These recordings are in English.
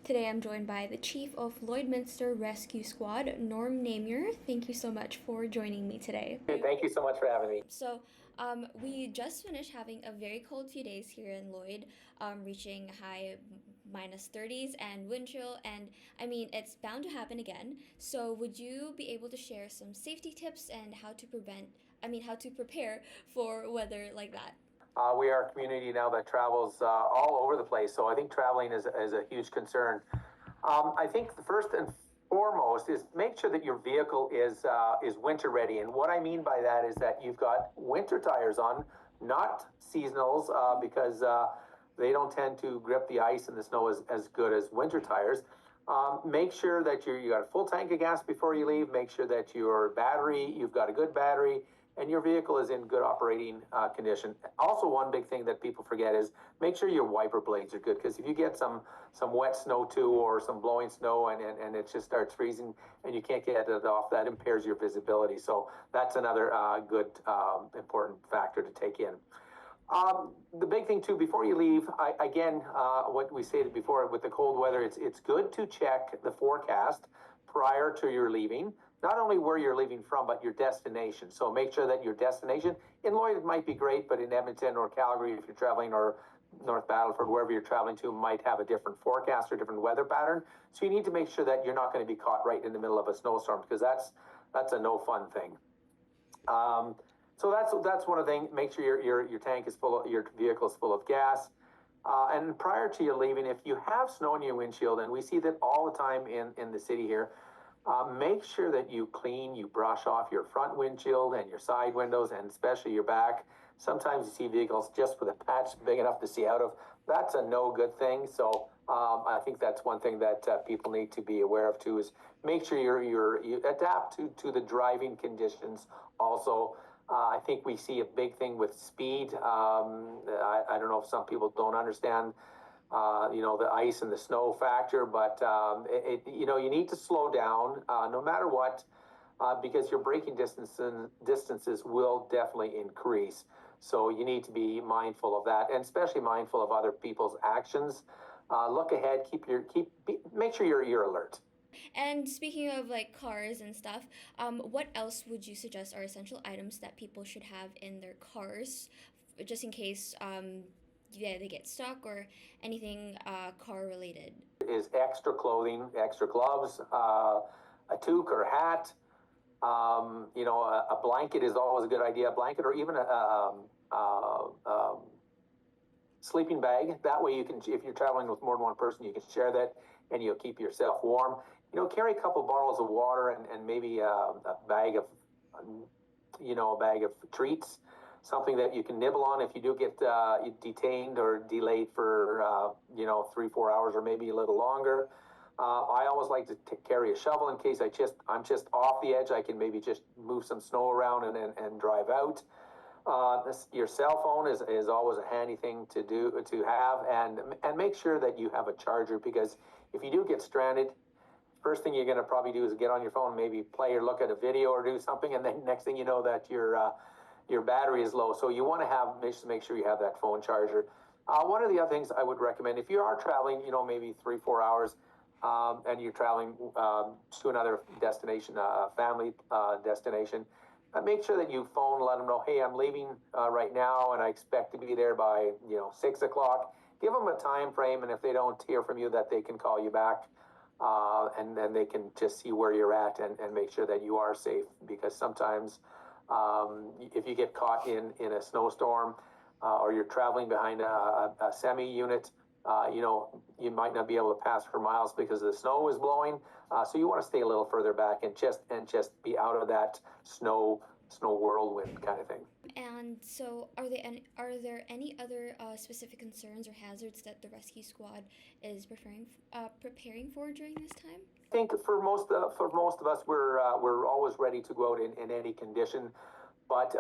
Today I'm joined by the Chief of Lloyd Rescue Squad, Norm Namier. Thank you so much for joining me today. Thank you so much for having me. So, we just finished having a very cold few days here in Lloyd, reaching high minus 30s and wind chill, and I mean, it's bound to happen again. So, would you be able to share some safety tips and how to prepare for weather like that? We are a community now that travels all over the place, so I think traveling is a huge concern. I think the first and foremost is make sure that your vehicle is winter ready, and what I mean by that is that you've got winter tires on, not seasonals, because they don't tend to grip the ice and the snow as good as winter tires. Make sure that you got a full tank of gas before you leave. Make sure that you've got a good battery, and your vehicle is in good operating condition. Also, one big thing that people forget is make sure your wiper blades are good, because if you get some wet snow too, or some blowing snow, and it just starts freezing and you can't get it off, that impairs your visibility. So that's another good important factor to take in. The big thing too, before you leave, what we stated before with the cold weather, it's good to check the forecast prior to your leaving. Not only where you're leaving from, but your destination. So make sure that your destination, in Lloyd it might be great, but in Edmonton or Calgary, if you're traveling, or North Battleford, wherever you're traveling to, might have a different forecast or different weather pattern. So you need to make sure that you're not going to be caught right in the middle of a snowstorm, because that's a no fun thing. So that's one of the things. Make sure your tank is full, your vehicle is full of gas. And prior to your leaving, if you have snow in your windshield, and we see that all the time in the city here, make sure that you brush off your front windshield and your side windows, and especially your back. Sometimes you see vehicles just with a patch big enough to see out of. That's a no good thing. So I think that's one thing that people need to be aware of too, is make sure you adapt to the driving conditions also. I think we see a big thing with speed. I don't know if some people don't understand the ice and the snow factor, but you need to slow down no matter what, because your braking distances will definitely increase. So you need to be mindful of that, and especially mindful of other people's actions. Look ahead, make sure you're alert. And speaking of like cars and stuff, what else would you suggest are essential items that people should have in their cars, just in case they get stuck or anything car related? Is extra clothing, extra gloves, a toque or hat. A blanket is always a good idea. A blanket, or even a sleeping bag. That way you can, if you're traveling with more than one person, you can share that and you'll keep yourself warm. Carry a couple bottles of water, and maybe a bag of, a bag of treats, something that you can nibble on if you do get detained or delayed for 3-4 hours, or maybe a little longer. I always like to carry a shovel in case I'm just off the edge. I can maybe just move some snow around and drive out. Your cell phone is always a handy thing to have, and make sure that you have a charger, because if you do get stranded, first thing you're going to probably do is get on your phone, maybe play or look at a video or do something, and then next thing you know that your battery is low. So you want to make sure you have that phone charger. One of the other things I would recommend, if you are traveling, maybe 3-4 hours, and you're traveling to another destination, family destination, make sure that you phone, let them know, hey, I'm leaving right now, and I expect to be there by 6 o'clock. Give them a time frame, and if they don't hear from you, that they can call you back, and then they can just see where you're at, and make sure that you are safe, because sometimes if you get caught in a snowstorm, or you're traveling behind a semi-unit, you might not be able to pass for miles because the snow is blowing. So you want to stay a little further back and just be out of that snow whirlwind kind of thing. And so, are there any other specific concerns or hazards that the rescue squad is preparing for during this time? I think for most of us, we're always ready to go out in any condition, but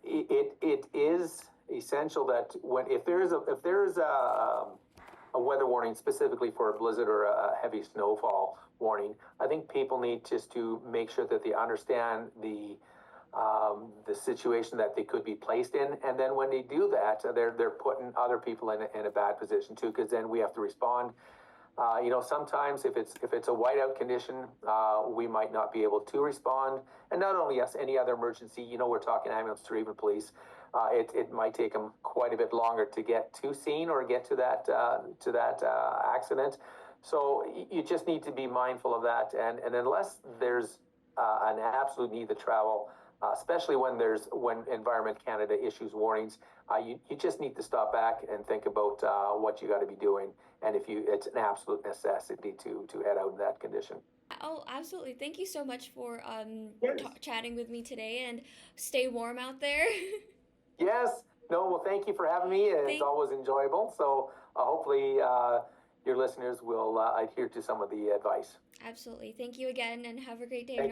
it is essential that if there is a weather warning specifically for a blizzard or a heavy snowfall warning, I think people need just to make sure that they understand the situation that they could be placed in, and then when they do that, they're putting other people in a bad position too, because then we have to respond. Sometimes if it's a whiteout condition, we might not be able to respond. And not only us, any other emergency, we're talking ambulance or even police. It might take them quite a bit longer to get to scene or get to that accident. So you just need to be mindful of that. And unless there's an absolute need to travel, especially when Environment Canada issues warnings, you just need to stop back and think about what you got to be doing, and it's an absolute necessity to head out in that condition. Oh, absolutely. Thank you so much for Yes. chatting with me today, and stay warm out there. Yes. No. Well, thank you for having me. It's Thank always enjoyable. So hopefully your listeners will adhere to some of the advice. Absolutely. Thank you again, and have a great day. Thank